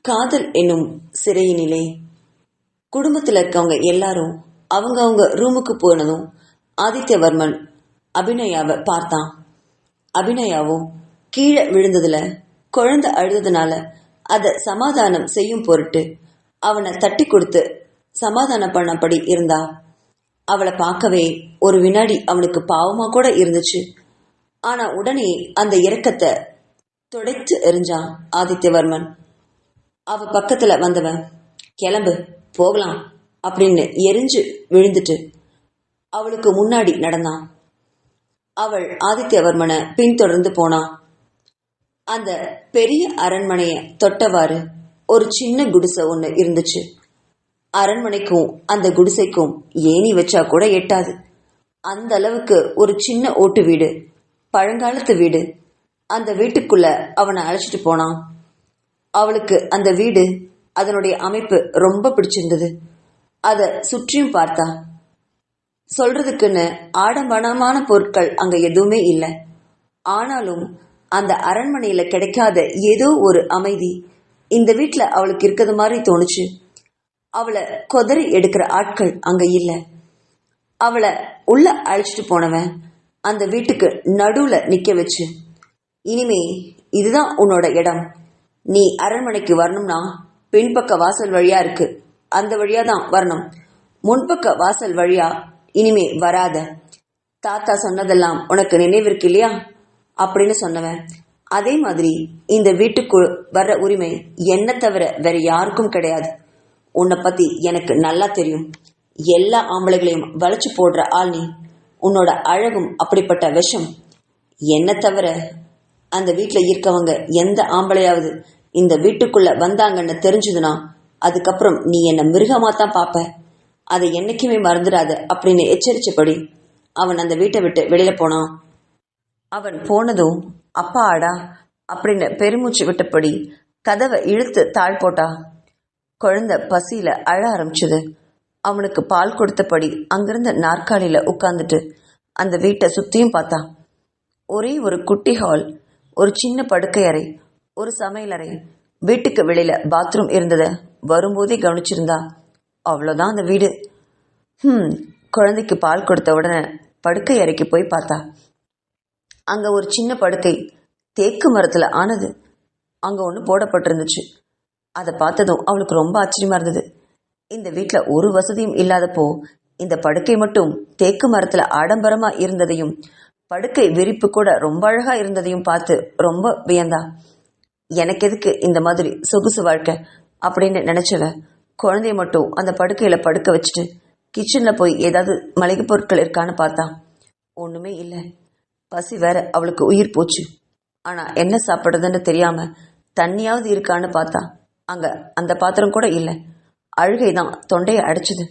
காதல் என்னும் சிறையினிலே குடும்பத்தில் இருக்கவங்க எல்லாரும் அவங்க ரூமுக்கு போனதும் ஆதித்யவர்மன் அபிநயாவை பார்த்தான். அபிநயாவும் கீழே விழுந்ததுல குழந்தை அழுததுனால அதை சமாதானம் செய்யும் பொருட்டு அவனை தட்டி கொடுத்து சமாதானம் பண்ணபடி இருந்தா. அவளை பார்க்கவே ஒரு வினாடி அவனுக்கு பாவமா கூட இருந்துச்சு. ஆனா உடனே அந்த இரக்கத்தை துடைத்து எறிஞ்சான் ஆதித்யவர்மன். அவ பக்கத்துல வந்தவன், கிளம்பு போகலாம் அப்படின்னு எரிஞ்சு விழுந்துட்டு அவளுக்கு முன்னாடி நடந்தான். அவள் ஆதித்யவர்மனை பின்தொடர்ந்து போனான். அந்த பெரிய அரண்மனைய தொட்டவாறு ஒரு சின்ன குடிசை ஒண்ணு இருந்துச்சு. அரண்மனைக்கும் அந்த குடிசைக்கும் ஏணி வச்சா கூட எட்டாது. அந்த அளவுக்கு ஒரு சின்ன ஓட்டு வீடு, பழங்காலத்து வீடு. அந்த வீட்டுக்குள்ள அவனை அழைச்சிட்டு போனான். அவளுக்கு அந்த வீடு, அதனுடைய அமைப்பு ரொம்ப பிடிச்சிருந்தது. அதை சுற்றியும் பார்த்தா. சொல்றதுக்குன்னு ஆடம்பரமான பொருட்கள் அங்க எதுவுமே இல்லை. ஆனாலும் அந்த அரண்மனையில கிடைக்காத ஏதோ ஒரு அமைதி இந்த வீட்டுல அவளுக்கு இருக்கிறது மாதிரி தோணுச்சு. அவளை கொதறி எடுக்கிற ஆட்கள் அங்க இல்லை. அவளை உள்ள அழைச்சிட்டு போனவன் அந்த வீட்டுக்கு நடுவுல நிக்க வச்சு, இனிமே இதுதான் உன்னோட இடம். நீ அரண்மனைக்கு வரணும்னா பின்பக்க வாசல் வழியா இருக்கு, அந்த வழியா தான் வரணும். முன்பக்க வாசல் வழியா இனிமே வராத. தாத்தா சொன்னதெல்லாம் உனக்கு நினைவிருக்கு இல்லையா அப்படின்னு சொன்னவன், அதே மாதிரி இந்த வீட்டுக்கு வர்ற உரிமை என்ன தவிர வேற யாருக்கும் கிடையாது. உன்னை பத்தி எனக்கு நல்லா தெரியும். எல்லா ஆம்பளைகளையும் வளைச்சு போடுற ஆள் நீ. உன்னோட அழகும் அப்படிப்பட்ட விஷம். என்ன தவிர அந்த வீட்டில் இருக்கவங்க எந்த ஆம்பளையாவது இந்த வீட்டுக்குள்ள வந்தாங்கன்னு தெரிஞ்சதுன்னா அதுக்கப்புறம் நீ என்ன மிருகமாத்தான் பார்ப்ப. அதை என்னைக்குமே மறந்துடாத அப்படின்னு எச்சரிச்சபடி அவன் அந்த வீட்டை விட்டு வெளியில போனான். அவன் போனதும் அப்பா ஆடா அப்படின்னு பெருமூச்சு விட்டபடி கதவை இழுத்து தாழ் போட்டா. குழந்தை பசியில அழ ஆரம்பிச்சது. அவனுக்கு பால் கொடுத்தபடி அங்கிருந்த நாற்காலியில உட்கார்ந்துட்டு அந்த வீட்டை சுத்தியும் பார்த்தா. ஒரே ஒரு குட்டி ஹால், ஒரு சின்ன படுக்கை அறை, ஒரு சமையலறை, வீட்டுக்கு வெளியில பாத்ரூம் இருந்தத வரும்போதே கவனிச்சிருந்தா. அவ்வளோதான் அந்த வீடு. குழந்தைக்கு பால் கொடுத்த உடனே படுக்கை அறைக்கு போய் பார்த்தா. அங்க ஒரு சின்ன படுக்கை, தேக்கு மரத்துல ஆனது, அங்க ஒன்று போடப்பட்டிருந்துச்சு. அதை பார்த்ததும் அவளுக்கு ரொம்ப ஆச்சரியமா இருந்தது. இந்த வீட்டில் ஒரு வசதியும் இல்லாதப்போ இந்த படுக்கை மட்டும் தேக்கு மரத்துல ஆடம்பரமா இருந்ததையும் படுக்கை விரிப்பு கூட ரொம்ப அழகா இருந்ததையும் பார்த்து ரொம்ப வியந்தா. எனக்கு எதுக்கு இந்த மாதிரி சொகுசு வாழ்க்கை அப்படின்னு நினைச்சவ குழந்தைய மட்டும் அந்த படுக்கையில படுக்க வச்சுட்டு கிச்சன்ல போய் ஏதாவது மளிகை பொருட்கள் இருக்கான்னு பார்த்தா. ஒண்ணுமே இல்லை. பசி வேற அவளுக்கு உயிர் போச்சு. ஆனா என்ன சாப்பிட்றதுன்னு தெரியாம தண்ணியாவது இருக்கான்னு பார்த்தா அங்க அந்த பாத்திரம் கூட இல்லை. அழுகைதான் தொண்டையை அடைச்சுது.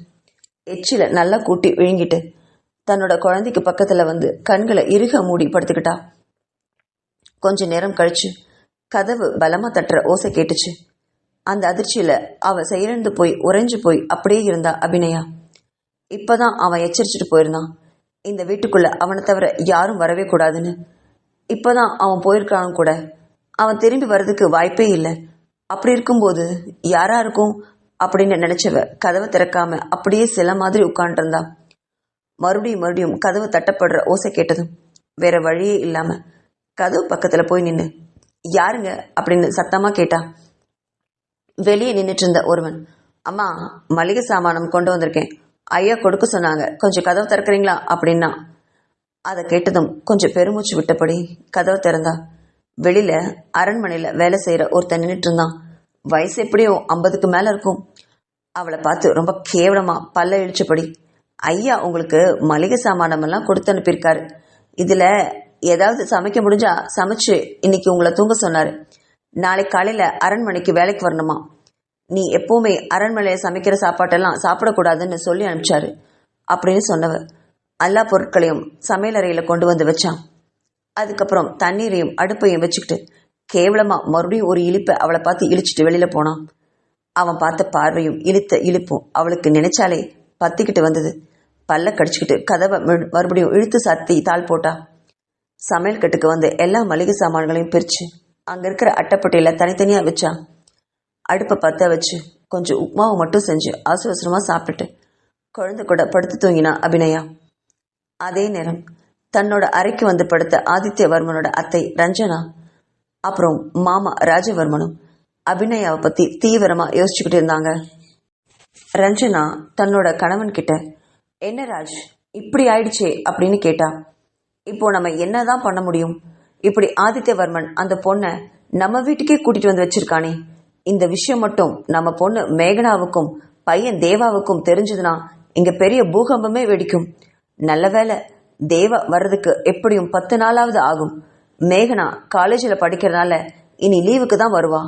எச்சில நல்லா கூட்டி விழுங்கிட்டு தன்னோட குழந்தைக்கு பக்கத்துல வந்து கண்களை இறுக மூடி படுத்துக்கிட்டா. கொஞ்ச நேரம் கழிச்சு கதவு பலமா தட்டுற ஓசை கேட்டுச்சு. அந்த அதிர்ச்சியில அவ செயலிழந்து போய் உறைஞ்சு போய் அப்படியே இருந்தா அபிநயா. இப்பதான் அவன் எச்சரிச்சுட்டு போயிருந்தான், இந்த வீட்டுக்குள்ள அவனை தவிர யாரும் வரவே கூடாதுன்னு. இப்பதான் அவன் போயிருக்கான் கூட. அவன் திரும்பி வர்றதுக்கு வாய்ப்பே இல்லை. அப்படி இருக்கும்போது யாரா இருக்கும் அப்படின்னு நினைச்சவ கதவை திறக்காம அப்படியே சில மாதிரி உட்காண்டிருந்தா. மறுபடியும் கதவு தட்டப்படுற ஓசை கேட்டதும் வேற வழியே இல்லாம கதவு பக்கத்துல போய் நின்று, யாருங்க அப்படின்னு சத்தமா கேட்டா. வெளியே நின்றுட்டு இருந்த ஒருவன், அம்மா மளிகை சாமானம் கொண்டு வந்திருக்கேன், ஐயா கொடுக்க சொன்னாங்க, கொஞ்சம் கதவு திறக்கிறீங்களா அப்படின்னா. அதை கேட்டதும் கொஞ்சம் பெருமூச்சு விட்டபடி கதவை திறந்தா. வெளியில அரண்மனையில வேலை செய்யற ஒருத்தன் நின்றுட்டு இருந்தான். வயசு எப்படியோ 50க்கு மேல இருக்கும். அவளை பார்த்து ரொம்ப கேவலமா பல்ல இழிச்சபடி, ஐயா உங்களுக்கு மளிகை சாமானம் எல்லாம் கொடுத்து அனுப்பியிருக்காரு, இதுல ஏதாவது சமைக்க முடிஞ்சா சமைச்சு இன்னைக்கு உங்களை தூங்க சொன்னாரு. நாளை காலையில அரண்மனைக்கு வேலைக்கு வரணுமா, நீ எப்பவுமே அரண்மனையில சமைக்கிற சாப்பாட்டெல்லாம் சாப்பிடக்கூடாதுன்னு சொல்லி அனுப்பிச்சாரு அப்படின்னு சொன்னவர் எல்லா பொருட்களையும் சமையலறையில கொண்டு வந்து வச்சான். அதுக்கப்புறம் தண்ணீரையும் அடுப்பையும் வச்சுக்கிட்டு கேவலமா மறுபடியும் ஒரு இழிப்பை அவளை பார்த்து இழிச்சிட்டு வெளியில போனான். அவன் பார்த்த பார்வையும் இழுத்த இழுப்பும் அவளுக்கு நினைச்சாலே பத்திக்கிட்டு வந்தது. பல்ல கடிச்சுக்கிட்டு கதவை மறுபடியும் இழுத்து சாத்தி தாள் போட்டா. சமையல் கட்டுக்கு வந்து எல்லா மளிகை சாமான்களையும் பிரிச்சு அங்க இருக்கிற அட்டைப்பட்டியில தனித்தனியா வச்சா. அடுப்பை பற்ற வச்சு கொஞ்சம் உப்புமாவை மட்டும் செஞ்சு அவசர அவசரமாக சாப்பிட்டுட்டு குழந்தை கூட படுத்து தூங்கினா அபிநயா. அதே நேரம் தன்னோட அறைக்கு வந்து படுத்த ஆதித்யவர்மனோட அத்தை ரஞ்சனா அப்புறம் மாமா ராஜவர்மனும் அபிநயாவை பற்றி தீவிரமாக யோசிச்சுக்கிட்டு இருந்தாங்க. ரஞ்சனா தன்னோட கணவன் கிட்ட, என்ன ராஜ் இப்படி ஆயிடுச்சே அப்படின்னு கேட்டா. இப்போ நம்ம என்னதான் பண்ண முடியும்? இப்படி ஆதித்யவர்மன் அந்த பொண்ணை நம்ம வீட்டுக்கே கூட்டிட்டு வந்து வச்சிருக்கானே. இந்த விஷயம் மட்டும் நம்ம பொண்ணு மேகனாவுக்கும் பையன் தேவாவுக்கும் தெரிஞ்சதுன்னா இங்க பெரிய பூகம்பமே வெடிக்கும். நல்ல வேளை தேவா வர்றதுக்கு எப்படியும் 10 நாளாவது ஆகும். மேகனா காலேஜில் படிக்கிறதுனால இனி லீவுக்கு தான் வருவா.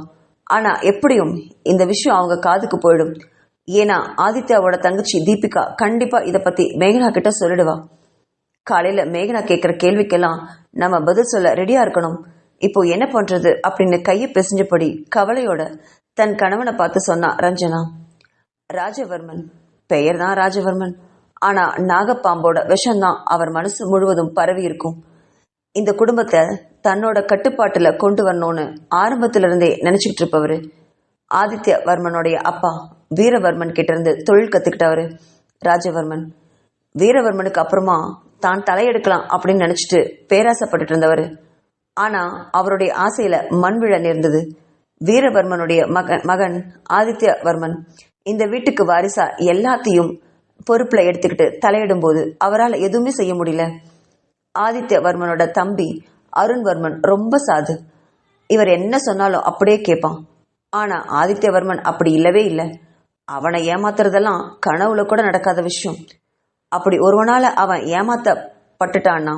ஆனா எப்படியும் இந்த விஷயம் அவங்க காதுக்கு போயிடும். ஏன்னா ஆதித்யாவோட தங்கச்சி தீபிகா கண்டிப்பா இதை பத்தி மேகனா கிட்ட சொல்லிடுவா. காலையில மேகனா கேட்குற கேள்விக்கெல்லாம் நம்ம பதில் சொல்ல ரெடியா இருக்கணும். இப்போ என்ன பண்றது அப்படின்னு கையை பிசைஞ்சபடி கவலையோட தன் கணவனை பார்த்து சொன்னா ரஞ்சனா. ராஜவர்மன் பெயர் தான் ராஜவர்மன், ஆனா நாகப்பாம்போட விஷம்தான் அவர் மனசு முழுவதும் பரவி இருக்கும். இந்த குடும்பத்தை தன்னோட கட்டுப்பாட்டுல கொண்டு வரணும்னு ஆரம்பத்துல இருந்தே நினைச்சுக்கிட்டு இருப்பவரு. ஆதித்யவர்மனுடைய அப்பா வீரவர்மன் கிட்ட இருந்து தொழில் கத்துக்கிட்டவரு ராஜவர்மன். வீரவர்மனுக்கு அப்புறமா தான் தலையெடுக்கலாம் அப்படின்னு நினைச்சிட்டு பேராசைப்பட்டுட்டு இருந்தவர். ஆனா அவருடைய ஆசையில மண் விழ நேர்ந்தது. வீரவர்மனுடைய மகன் ஆதித்யவர்மன் இந்த வீட்டுக்கு வாரிசா எல்லாத்தையும் பொறுப்புல எடுத்துக்கிட்டு தலையிடும் போது அவரால் எதுவுமே செய்ய முடியல. ஆதித்யவர்மனோட தம்பி அருண்வர்மன் ரொம்ப சாது. இவர் என்ன சொன்னாலும் அப்படியே கேட்பான். ஆனா ஆதித்யவர்மன் அப்படி இல்லவே இல்லை. அவனை ஏமாத்துறதெல்லாம் கனவுல கூட நடக்காத விஷயம். அப்படி ஒருவனால அவன் ஏமாத்தப்பட்டுட்டான்னா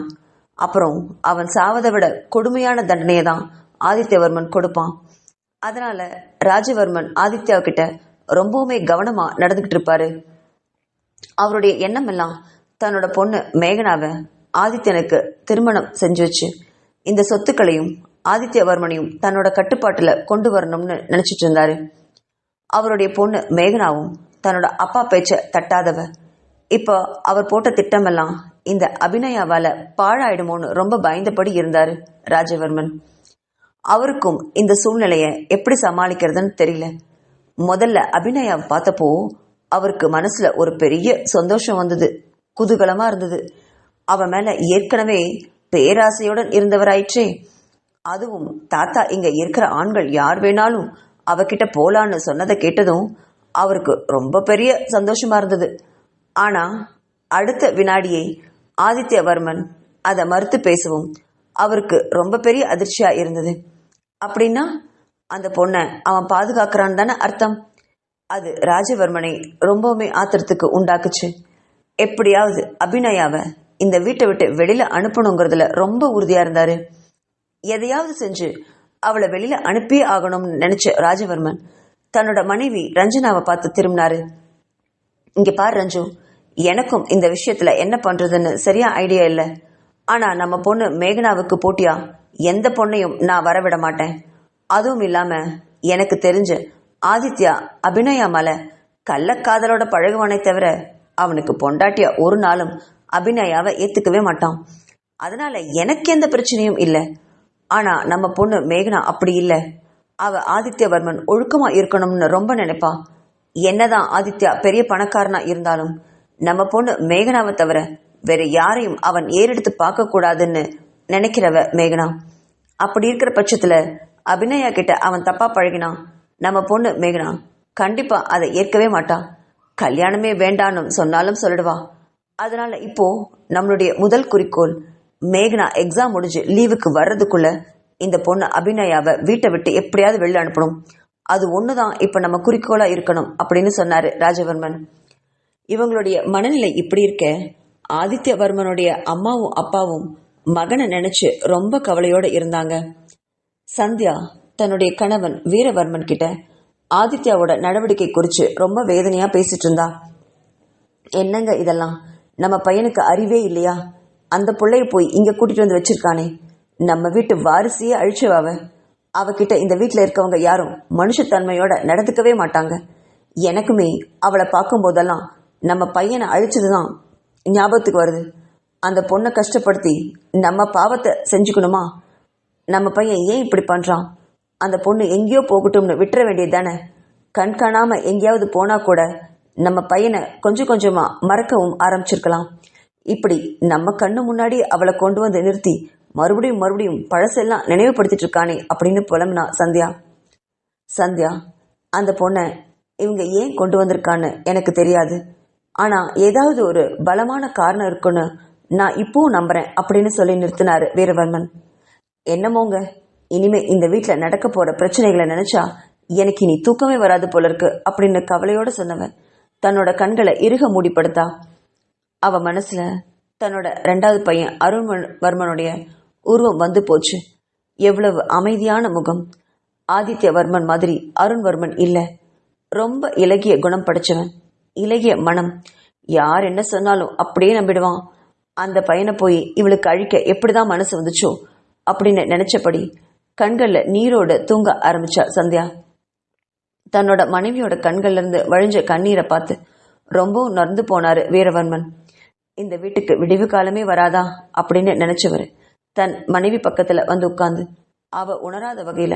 அப்புறம் அவன் சாவதை விட கொடுமையான தண்டனையை தான் ஆதித்யவர்மன் கொடுப்பான். அதனால ராஜவர்மன் ஆதித்யா கிட்ட ரொம்பவுமே கவனமா நடந்துகிட்டு இருப்பாரு. அவருடைய எண்ணம் எல்லாம் தன்னோட பொண்ணு மேகனாவை ஆதித்யனுக்கு திருமணம் செஞ்சு வச்சு இந்த சொத்துக்களையும் ஆதித்யவர்மனையும் தன்னோட கட்டுப்பாட்டுல கொண்டு வரணும்னு நினைச்சிட்டு இருந்தாரு. அவருடைய பொண்ணு மேகனாவும் தன்னோட அப்பா பேச்ச தட்டாதவ. இப்போ அவர் போட்ட திட்டமெல்லாம் இந்த அபிநயாவால பாழாயிடுமோன்னு ரொம்ப பயந்தபடி இருந்தாரு ராஜவர்மன். அவருக்கும் இந்த சூழ்நிலைய எப்படி சமாளிக்கிறதுன்னு தெரியல. முதல்ல அபிநயாவை பார்த்தப்போ அவருக்கு மனசுல ஒரு பெரிய சந்தோஷம் வந்தது, குதூகலமா இருந்தது. அவ மேல ஏற்கனவே பேராசையுடன் இருந்தவராயிற்றே. அதுவும் தாத்தா இங்க இருக்கிற ஆண்கள் யார் வேணாலும் அவகிட்ட போலான்னு சொன்னதை கேட்டதும் அவருக்கு ரொம்ப பெரிய சந்தோஷமா இருந்தது. ஆனா அடுத்த வினாடியை ஆதித்யவர்மன் அதை மறுத்து பேசவும் அவருக்கு ரொம்ப பெரிய அதிர்ச்சியா இருந்தது. அப்படின்னா அந்த பொண்ணை அவன் பாதுகாக்கிறான்னு தானே அர்த்தம். அது ராஜவர்மனை ரொம்பவுமே ஆத்திரத்துக்கு உண்டாக்குச்சு. எப்படியாவது அபிநயாவை இந்த வீட்டை விட்டு வெளியில அனுப்பணுங்கிறதுல ரொம்ப உறுதியா இருந்தாரு. எதையாவது செஞ்சு அவளை வெளியில அனுப்பியே ஆகணும்னு நினைச்ச ராஜவர்மன் தன்னோட மனைவி ரஞ்சனாவை பார்த்து திரும்பினாரு. இங்க பாரு ரஞ்சு, எனக்கும் இந்த விஷயத்துல என்ன பண்றதுன்னு சரியா ஐடியா இல்லை. ஆனா நம்ம பொண்ணு மேகனாவுக்கு போட்டியா எந்த பொண்ணையும் நான் வரவிட மாட்டேன். அதுவும் இல்லாம எனக்கு தெரிஞ்ச ஆதித்யா அபிநயா மேல கள்ளக்காதலோட பழகுவானே தவிர அவனுக்கு பொண்டாட்டியா ஒரு நாளும் அபிநயாவை ஏத்துக்கவே மாட்டான். அதனால எனக்கு எந்த பிரச்சனையும் இல்லை. ஆனா நம்ம பொண்ணு மேகனா அப்படி இல்லை. அவ ஆதித்யவர்மன் ஒழுக்கமா இருக்கணும்னு ரொம்ப நினைப்பா. என்னதான் ஆதித்யா பெரிய பணக்காரனா இருந்தாலும் நம்ம பொண்ணு மேகனாவை தவிர வேற யாரையும் அவன் ஏறெடுத்து பார்க்க கூடாதுன்னு நினைக்கிறவ மேகனா. அப்படி இருக்கிற பட்சத்துல அபிநயா கிட்ட அவன் தப்பா பழகினான், நம்ம பொண்ணு மேகனா கண்டிப்பா அதை ஏற்கவே மாட்டா. கல்யாணமே வேண்டான்னு சொன்னாலும் சொல்லிடுவா. அதனால இப்போ நம்மளுடைய முதல் குறிக்கோள் மேகனா எக்ஸாம் முடிஞ்சு லீவுக்கு வர்றதுக்குள்ள இந்த பொண்ணு அபிநயாவை வீட்டை விட்டு எப்படியாவது வெளில அனுப்பணும். அது ஒண்ணுதான் இப்ப நம்ம குறிக்கோளா இருக்கணும் அப்படின்னு சொன்னாரு ராஜவர்மன். இவங்களுடைய மனநிலை இப்படி இருக்க ஆதித்யவர்மனுடைய அம்மாவும் அப்பாவும் மகனை நினைச்சு ரொம்ப கவலையோட இருந்தாங்க. சந்தியா தன்னுடைய கணவன் வீரவர்மன் கிட்ட ஆதித்யாவோட நடவடிக்கை குறிச்சு ரொம்ப வேதனையா பேசிட்டு இருந்தா. என்னங்க இதெல்லாம், நம்ம பையனுக்கு அறிவே இல்லையா? அந்த பிள்ளைய போய் இங்க கூட்டிட்டு வந்து வச்சிருக்கானே, நம்ம வீட்டு வாரிசையே அழிச்சுவாவ. அவகிட்ட இந்த வீட்டுல இருக்கவங்க யாரும் மனுஷத்தன்மையோட நடந்துக்கவே மாட்டாங்க. எனக்குமே அவளை பார்க்கும் போதெல்லாம் நம்ம பையனை அழிச்சதுதான் ஞாபகத்துக்கு வருது. அந்த பொண்ணை கஷ்டப்படுத்தி நம்ம பாவத்தை செஞ்சுக்கணுமா? நம்ம பையன் ஏன் இப்படி பண்றான்? அந்த பொண்ணு எங்கேயோ போகட்டும்னு விட்டுற வேண்டியது தானே. கண் காணாம எங்கேயாவது போனா கூட நம்ம பையனை கொஞ்சம் கொஞ்சமா மறக்கவும் ஆரம்பிச்சிருக்கலாம். இப்படி நம்ம கண்ணு முன்னாடி அவளை கொண்டு வந்து நிறுத்தி மறுபடியும் மறுபடியும் பழசெல்லாம் நினைவுபடுத்திட்டு இருக்கானே அப்படின்னு புலம்புனா சந்தியா. சந்தியா, அந்த பொண்ணை இவங்க ஏன் கொண்டு வந்திருக்கான்னு எனக்கு தெரியாது. ஆனா ஏதாவது ஒரு பலமான காரணம் இருக்குன்னு நான் இப்பவும் நம்புறேன் அப்படின்னு சொல்லி நிறுத்தினாரு வீரவர்மன். என்னமோங்க, இனிமே இந்த வீட்டில் நடக்க போற பிரச்சனைகளை நினைச்சா எனக்கு இனி தூக்கமே வராது போல இருக்கு அப்படின்னு கவலையோட சொன்னவன் தன்னோட கண்களை இறுக மூடிப்படுத்தா. அவ மனசுல தன்னோட 2வது பையன் அருண்வர்மனுடைய உருவம் வந்து போச்சு. எவ்வளவு அமைதியான முகம். ஆதித்யவர்மன் மாதிரி அருண்வர்மன் இல்ல. ரொம்ப இலகிய குணம் படைச்சவன், இலகிய மனம். யார் என்ன சொன்னாலும் அப்படியே நம்பிடுவான். அந்த பையனை போய் இவளுக்கு அழிக்க எப்படிதான் மனசு வந்துச்சோ அப்படின்னு நினைச்சபடி கண்கள்ல நீரோடு தூங்க ஆரம்பிச்சா சந்தியா. தன்னோட மனைவியோட கண்கள்ல இருந்து வழிஞ்ச கண்ணீரை பார்த்து ரொம்பவும் நொந்து போனாரு வீரவர்மன். இந்த வீட்டுக்கு விடிவு காலமே வராதா அப்படின்னு நினைச்சவர் தன் மனைவி பக்கத்துல வந்து உட்கார்ந்து அவ உணராத வகையில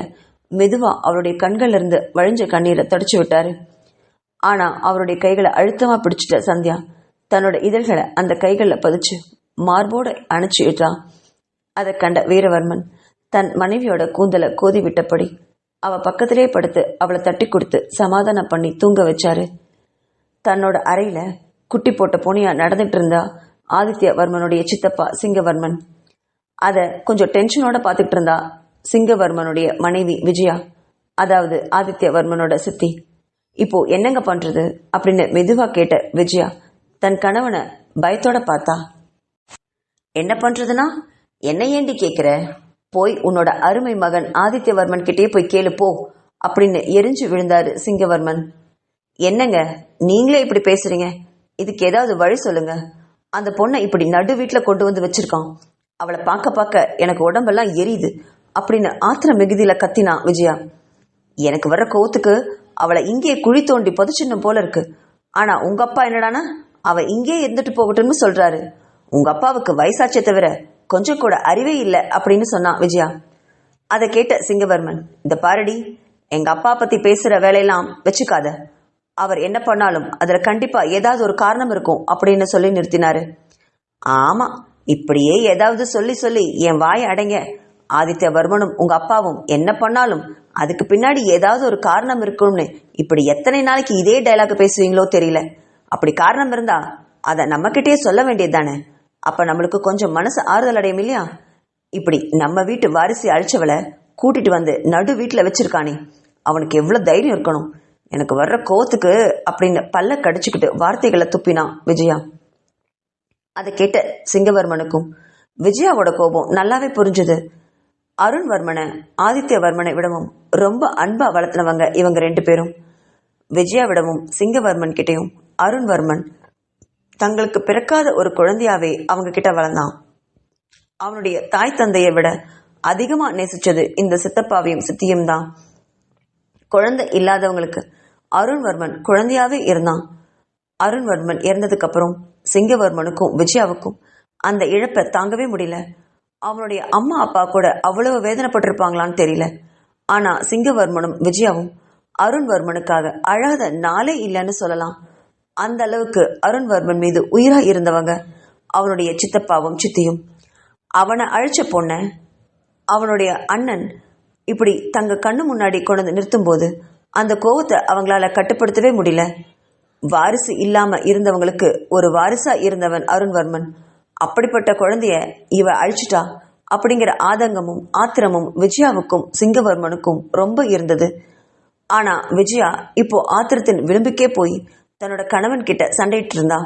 மெதுவா அவருடைய கண்கள்ல இருந்து வழிஞ்ச கண்ணீரை தொடச்சு விட்டாரு. ஆனா அவருடைய கைகளை அழுத்தமா பிடிச்சிட்ட சந்தியா தன்னோட இதழ்களை அந்த கைகள்ல பதிச்சு மார்போட அணைச்சு விட்டான். அதை கண்ட வீரவர்மன் தன் மனைவியோட கூந்தலை கோதி விட்டபடி அவ பக்கத்திலே படுத்து அவளை தட்டி கொடுத்து சமாதானம் பண்ணி தூங்க வச்சாரு. தன்னோட அறையில குட்டி போட்ட பூனையா நடந்துட்டு இருந்தா ஆதித்யவர்மனுடைய சித்தப்பா சிங்கவர்மன். அத கொஞ்சம் டென்ஷனோட பார்த்துட்டு இருந்தா சிங்கவர்மனுடைய மனைவி விஜயா, அதாவது ஆதித்யவர்மனோட சித்தி. இப்போ என்னங்க பண்றது அப்படின்னு மெதுவா கேட்ட விஜயா தன் கணவனை பயத்தோட பார்த்தா. என்ன பண்றதுன்னா, என்ன ஏண்டி கேக்குற? போய் உன்னோட அருமை மகன் ஆதித்யவர்மன் கிட்டே போய் கேளு போ அப்படின்னு எரிஞ்சு விழுந்தாரு சிங்கவர்மன். என்னங்க நீங்களே இப்படி பேசுறீங்க? இதுக்கு ஏதாவது வழி சொல்லுங்க. அந்த பொண்ணை இப்படி நடு வீட்டுல கொண்டு வந்து வச்சிருக்கான். அவளை பார்க்க பார்க்க எனக்கு உடம்பெல்லாம் எரியுது அப்படின்னு ஆத்திர மிகுதியில கத்தினா விஜயா. எனக்கு வர்ற கோவத்துக்கு அவளை இங்கே குழி தோண்டி புதைச்சிடணும் போல இருக்கு. ஆனா உங்க அப்பா என்னடானா அவ இங்கே இருந்துட்டு போகட்டும்னு சொல்றாரு. உங்க அப்பாவுக்கு வயசாச்சே தவிர கொஞ்சம் கூட அறிவே இல்லை அப்படின்னு சொன்னா விஜயா. அதை கேட்ட சிங்கவர்மன், இந்த பாரடி, எங்க அப்பா பத்தி பேசுற வேலையெல்லாம் வச்சுக்காத. அவர் என்ன பண்ணாலும் அதுல கண்டிப்பா ஏதாவது ஒரு காரணம் இருக்கும் அப்படின்னு சொல்லி நிறுத்தினாரு. ஆமா, இப்படியே ஏதாவது சொல்லி சொல்லி என் வாயை அடைங்க. ஆதித்யவர்மனும் உங்க அப்பாவும் என்ன பண்ணாலும் அதுக்கு பின்னாடி ஏதாவது ஒரு காரணம் இருக்கும்னு இப்படி எத்தனை நாளைக்கு இதே டைலாக் பேசுவீங்களோ தெரியல. அப்படி காரணம் இருந்தா அதை நம்ம கிட்டே சொல்ல வேண்டியது தானே. அப்ப நம்மளுக்கு கொஞ்சம் மனசு ஆறுதல் அடையும் இல்லையா? இப்படி நம்ம வீட்டு வாரிசை அழிச்சவளை கூட்டிட்டு வந்து நடு வீட்டுல வச்சிருக்கானே, அவனுக்கு எவ்வளவு தைரியம் இருக்கணும். எனக்கு வர்ற கோவத்துக்கு அப்படின்னு பல்ல கடிச்சுக்கிட்டு வார்த்தைகளை துப்பினான் விஜயா. அதை கேட்ட சிங்கவர்மனுக்கும் விஜயாவோட கோபம் நல்லாவே புரிஞ்சுது. அருண்வர்மனை ஆதித்யவர்மனை விடவும் ரொம்ப அன்பா வளர்த்தினவங்க இவங்க 2 பேரும். விஜயாவிடமும் சிங்கவர்மன் கிட்டையும் அருண்வர்மன் தங்களுக்கு பிறக்காத ஒரு குழந்தையாவே அவங்க கிட்ட வளர்ந்தான். அவனுடைய தாய் தந்தையை விட அதிகமா நேசிச்சது இந்த சித்தப்பாவையும் சித்தியும் தான். குழந்தை இல்லாதவங்களுக்கு அருண்வர்மன் குழந்தையாவே இருந்தான். அருண்வர்மன் இறந்ததுக்கு அப்புறம் சிங்கவர்மனுக்கும் விஜயாவுக்கும் அந்த இழப்பை தாங்கவே முடியல. அவனுடைய அம்மா அப்பா கூட அவ்வளவு வேதனைப்பட்டிருப்பாங்களான்னு தெரியல. ஆனா சிங்கவர்மனும் விஜயாவும் அருண்வர்மனுக்காக அழாத நாளே இல்லைன்னு சொல்லலாம். அந்த அளவுக்கு அருண்வர்மன் மீது உயிரா இருந்தவங்க அவனுடைய சித்தப்பாவும் சித்தியும். அவனை அழைச்ச பொண்ண அவனுடைய அண்ணன் இப்படி தங்க கண்ணு முன்னாடி கொண்டு நிறுத்தும் போது அந்த கோவத்தை அவங்களால கட்டுப்படுத்தவே முடியல. வாரிசு இல்லாம இருந்தவங்களுக்கு ஒரு வாரிசா இருந்தவன் அருண்வர்மன். அப்படிப்பட்ட குழந்தைய இவ அழிச்சிட்டா அப்படிங்கிற ஆதங்கமும் ஆத்திரமும் விஜயாவுக்கும் சிங்கவர்மனுக்கும் ரொம்ப இருந்தது. ஆனா விஜயா இப்போ ஆத்திரத்தின் விளிம்புக்கே போய் தன்னோட கணவன் கிட்ட சண்டையிட்டு இருந்தா.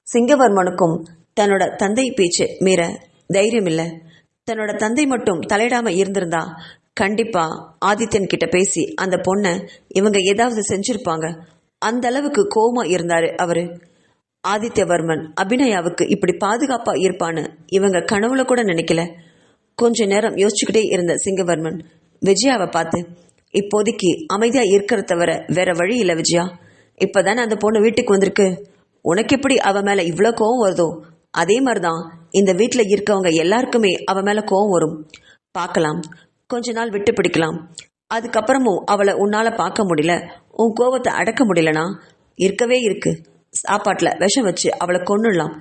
சிங்கவர்மனுக்கும் தன்னோட தந்தை பேச்சு மீற தைரியம் இல்லை. தன்னோட தந்தை மட்டும் தலையிடாம இருந்திருந்தா கண்டிப்பா ஆதித்யன் கிட்ட பேசி அந்த பொண்ணை இவங்க ஏதாவது செஞ்சிருப்பாங்க. அந்த அளவுக்கு கோவமா இருந்தாரு அவரு. ஆதித்யவர்மன் அபிநயாவுக்கு இப்படி பாதுகாப்பா இருப்பான்னு இவங்க கனவுல கூட நினைக்கல. கொஞ்ச நேரம் யோசிச்சுக்கிட்டே இருந்த சிங்கவர்மன் விஜயாவை பார்த்து, இப்போதைக்கு அமைதியா இருக்கிறத தவிர வேற வழி இல்லை விஜயா. இப்பதானே அந்த பொண்ணு வீட்டுக்கு வந்திருக்கு. உனக்கு எப்படி அவ மேல இவ்வளவு கோவம் வருதோ அதே மாதிரிதான் இந்த வீட்டுல இருக்கவங்க எல்லாருக்குமே அவ மேல கோவம் வரும். பார்க்கலாம், கொஞ்ச நாள் விட்டு பிடிக்கலாம். அதுக்கப்புறமும் அவளை உன்னால பார்க்க முடியல, உன் கோபத்தை அடக்க முடியலனா இருக்கவே இருக்கு. சாப்பாட்டுல விஷம் வச்சு அவளை கொன்னுடலாம்.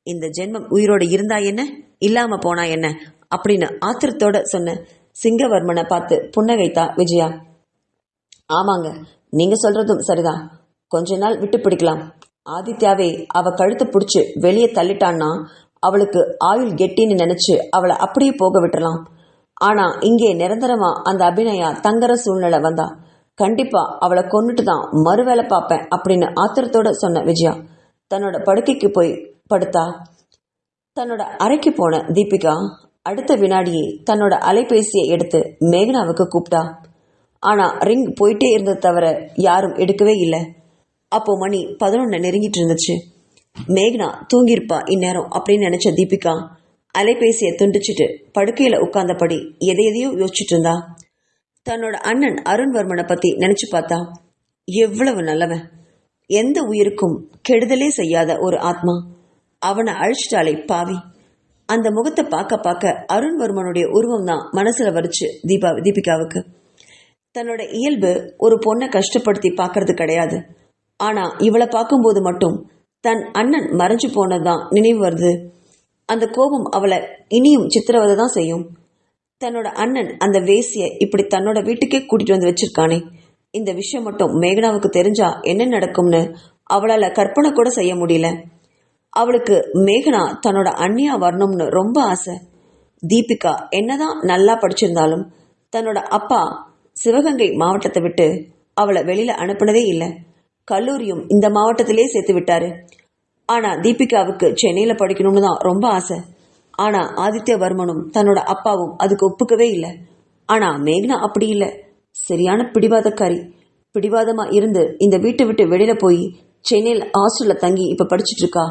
இந்த ஜென்மம் உயிரோடு இருந்தா என்ன, இல்லாம போனா என்ன அப்படின்னு ஆத்திரத்தோட சொன்ன சிங்கவர்மனை பார்த்து புன்னகைத்தா விஜயா. ஆமாங்க, நீங்க சொல்றதும் சரிதான். கொஞ்ச நாள் விட்டு பிடிக்கலாம். ஆதித்யாவே அவ கழுத்தை பிடிச்சு வெளியே தள்ளிட்டான்னா அவளுக்கு ஆயுள் கெட்டின்னு நினைச்சு அவளை அப்படியே போக விட்டுறலாம். ஆனா இங்கே நிரந்தரமா அந்த அபிநயா தங்குற சூழ்நிலை வந்தா கண்டிப்பா அவளை கொன்னுட்டு தான் மறுவேளை பார்ப்பேன் அப்படின்னு ஆத்திரத்தோட சொன்ன விஜயா தன்னோட படுக்கைக்கு போய் படுத்தா. தன்னோட அறைக்கு போன தீபிகா அடுத்த வினாடியே தன்னோட அலைபேசியை எடுத்து மேகனாவுக்கு கூப்பிட்டா. ஆனா ரிங் போயிட்டே இருந்தது தவிர யாரும் எடுக்கவே இல்லை. அப்போ மணி 11 நெருங்கிட்டு இருந்துச்சு. மேகனா தூங்கியிருப்பா இந்நேரம் அப்படின்னு நினைச்ச தீபிகா அலைபேசியை துண்டிச்சிட்டு படுக்கையில உட்கார்ந்தபடி எதையோ யோசிச்சுட்டு இருந்தா. தன்னோட அண்ணன் அருண்வர்மனை பத்தி நினைச்சு பார்த்தா. எவ்வளவு நல்லவன், எந்த உயிருக்கும் கெடுதலே செய்யாத ஒரு ஆத்மா. அவனை அழிச்சிட்டாலே பாவி. அந்த முகத்தை பார்க்க பார்க்க அருண்வர்மனுடைய உருவம் தான் மனசுல வரிச்சு தீபிகாவுக்கு. தன்னோட இயல்பு ஒரு பொண்ணை கஷ்டப்படுத்தி பார்க்கறது கிடையாது. ஆனா இவளை பார்க்கும்போது மட்டும் தன் அண்ணன் மறைஞ்சு போனதுதான் நினைவு வருது. அந்த கோபம் அவளை இனியும் சித்திரவதை தான் செய்யும். தன்னோட அண்ணன் அந்த வேசிய இப்படி தன்னோட வீட்டுக்கே கூட்டிட்டு வந்து வச்சிருக்கானே, இந்த விஷயம் மட்டும் மேகனாவுக்கு தெரிஞ்சா என்ன நடக்கும்னு அவளால கற்பனை கூட செய்ய முடியல. அவளுக்கு மேகனா தன்னோட அண்ணியா வரணும்னு ரொம்ப ஆசை. தீபிகா என்னதான் நல்லா படிச்சிருந்தாலும் தன்னோட அப்பா சிவகங்கை மாவட்டத்தை விட்டு அவளை வெளியில அனுப்பினதே இல்லை. கல்லூரியும் இந்த மாவட்டத்திலே சேர்த்து விட்டாரு. ஆனா தீபிகாவுக்கு சென்னையில படிக்கணும்னு தான் ரொம்ப ஆசை. ஆனா ஆதித்யவர்மனும் தன்னோட அப்பாவும் அதுக்கு ஒப்புக்கவே இல்லை. ஆனா மேகனா அப்படி இல்லை, சரியான பிடிவாதக்காரி. பிடிவாதமா இருந்து இந்த வீட்டை விட்டு வெளியில போய் சென்னையில் ஹாஸ்டல்ல தங்கி இப்ப படிச்சுட்டு இருக்கா.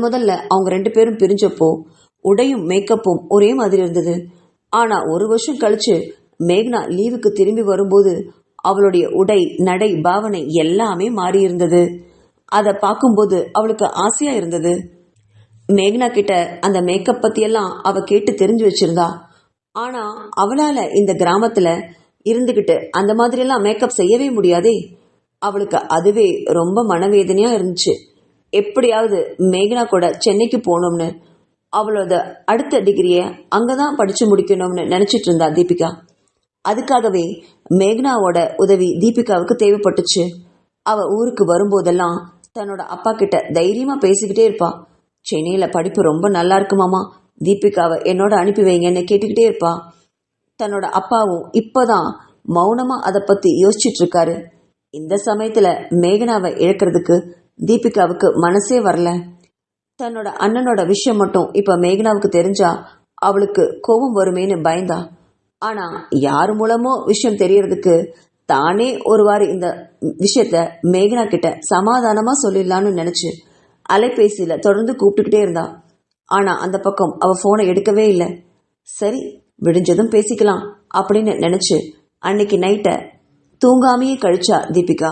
முதல்ல அவங்க 2 பேரும் பிரிஞ்சப்போ உடையும் மேக்கப்பும் ஒரே மாதிரி இருந்தது. ஆனா ஒரு வருஷம் கழிச்சு மேகனா லீவுக்கு திரும்பி வரும்போது அவளுடைய உடை, நடை, பாவனை எல்லாமே மாறி இருந்தது. அதை பார்க்கும்போது அவளுக்கு ஆசையா இருந்தது. மேகனா கிட்ட அந்த மேக்கப் பத்தியெல்லாம் அவ கேட்டு தெரிஞ்சு வச்சிருந்தா. ஆனா அவளால இந்த கிராமத்துல இருந்துகிட்டு அந்த மாதிரி எல்லாம் மேக்கப் செய்யவே முடியாதே. அவளுக்கு அதுவே ரொம்ப மனவேதனையா இருந்துச்சு. எப்படியாவது மேகனா கூட சென்னைக்கு போகணும்னு, அவளோட அடுத்த டிகிரிய அங்கதான் படிச்சு முடிக்கணும்னு நினைச்சிட்டு இருந்தா தீபிகா. அதுக்காகவே மேகனாவோட உதவி தீபிகாவுக்கு தேவைப்பட்டுச்சு. அவ ஊருக்கு வரும்போதெல்லாம் தன்னோட அப்பா கிட்ட தைரியமா பேசிக்கிட்டே இருப்பா. சென்னையில படிப்பு ரொம்ப நல்லா இருக்குமாமா, தீபிகாவை என்னோட அனுப்பி வைங்கன்னு கேட்டுக்கிட்டே இருப்பா. தன்னோட அப்பாவும் இப்பதான் மௌனமா அதை பத்தி யோசிச்சுட்டு இருக்காரு. இந்த சமயத்துல மேகனாவை இழக்கிறதுக்கு தீபிகாவுக்கு மனசே வரல. தன்னோட அண்ணனோட விஷயம் மட்டும் இப்ப மேகனாவுக்கு தெரிஞ்சா அவளுக்கு கோபம் வருமேன்னு பயந்தா. ஆனா யாரு மூலமோ விஷயம் தெரியறதுக்கு தானே ஒருவாறு இந்த விஷயத்த மேகனா கிட்ட சமாதானமா சொல்லிடலான்னு நினைச்சு அலைபேசியில தொடர்ந்து கூப்பிட்டுக்கிட்டே இருந்தா. ஆனா அந்த பக்கம் அவ போனை எடுக்கவே இல்லை. சரி, விடிஞ்சதும் பேசிக்கலாம் அப்படின்னு நினைச்சு அன்னைக்கு நைட்ட தூங்காமையே கழிச்சா தீபிகா.